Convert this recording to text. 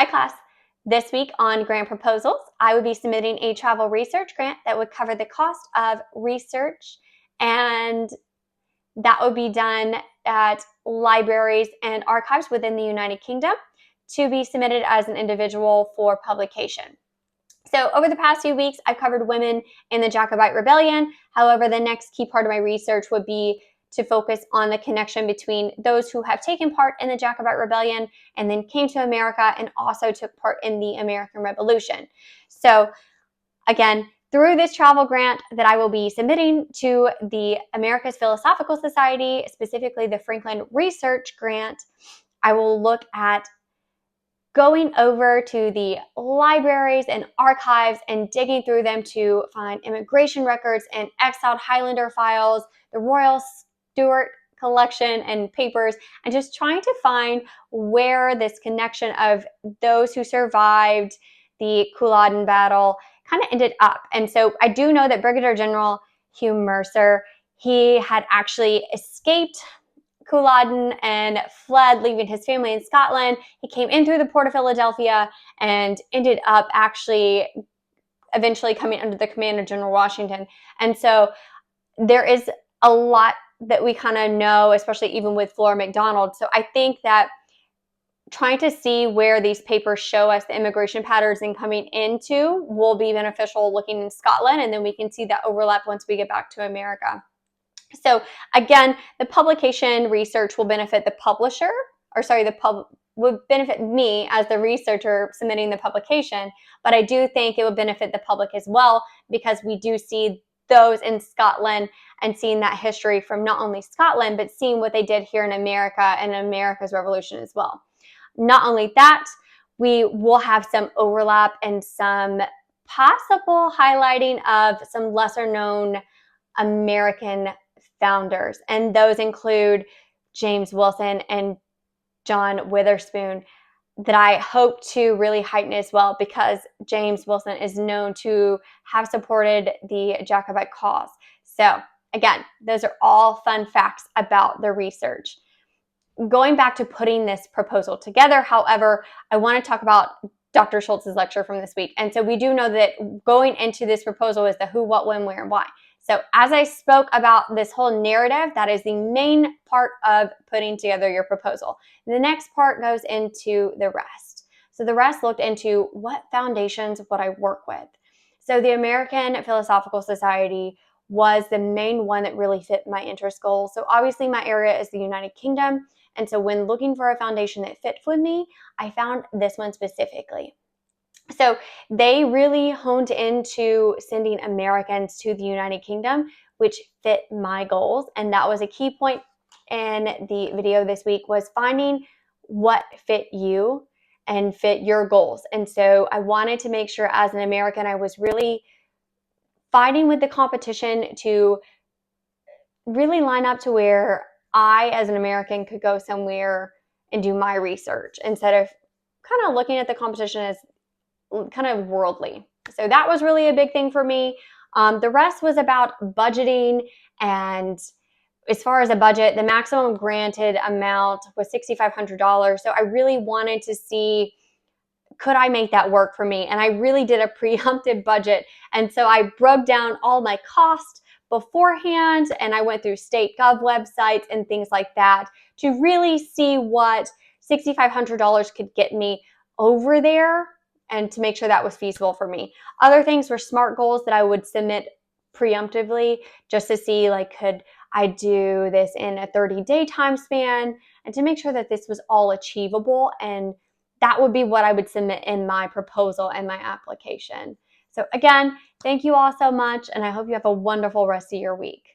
Hi class. This week on grant proposals, I would be submitting a travel research grant that would cover the cost of research, and that would be done at libraries and archives within the United Kingdom to be submitted as an individual for publication. So over the past few weeks, I've covered women in the Jacobite Rebellion. However, the next key part of my research would be to focus on the connection between those who have taken part in the Jacobite Rebellion and then came to America and also took part in the American Revolution. So again, through this travel grant that I will be submitting to the America's Philosophical Society, specifically the Franklin Research Grant, I will look at going over to the libraries and archives and digging through them to find immigration records and exiled Highlander files, the Royal Stuart collection and papers, and just trying to find where this connection of those who survived the Culloden battle kind of ended up. And so I do know that Brigadier General Hugh Mercer, he had actually escaped Culloden and fled, leaving his family in Scotland. He came in through the port of Philadelphia and ended up actually eventually coming under the command of General Washington. And so there is a lot that we kind of know, especially even with Flora McDonald. So I think that trying to see where these papers show us the immigration patterns and coming into will be beneficial looking in Scotland, and then we can see that overlap once we get back to America. So again, the publication research will benefit the publisher, would benefit me as the researcher submitting the publication, but I do think it would benefit the public as well, because we do see those in Scotland and seeing that history from not only Scotland, but seeing what they did here in America and America's Revolution as well. Not only that, we will have some overlap and some possible highlighting of some lesser known American founders, and those include James Wilson and John Witherspoon, that I hope to really heighten as well, because James Wilson is known to have supported the Jacobite cause. So again, those are all fun facts about the research. Going back to putting this proposal together, however, I want to talk about Dr. Schultz's lecture from this week. And so we do know that going into this proposal is the who, what, when, where, and why. So as I spoke about this whole narrative, that is the main part of putting together your proposal. The next part goes into the rest. So the rest looked into what foundations would I work with. So the American Philosophical Society was the main one that really fit my interest goals. So obviously my area is the United Kingdom. And so when looking for a foundation that fit with me, I found this one specifically. So they really honed into sending Americans to the United Kingdom, which fit my goals. And that was a key point in the video this week, was finding what fit you and fit your goals. And so I wanted to make sure as an American, I was really fighting with the competition to really line up to where I, as an American, could go somewhere and do my research instead of kind of looking at the competition as kind of worldly. So that was really a big thing for me. The rest was about budgeting, and as far as a budget, the maximum granted amount was $6,500. So I really wanted to see, could I make that work for me? And I really did a preemptive budget. And so I broke down all my costs beforehand, and I went through state gov websites and things like that to really see what $6,500 could get me over there, and to make sure that was feasible for me. Other things were SMART goals that I would submit preemptively just to see, like, could I do this in a 30-day time span, and to make sure that this was all achievable, and that would be what I would submit in my proposal and my application. So again, thank you all so much, and I hope you have a wonderful rest of your week.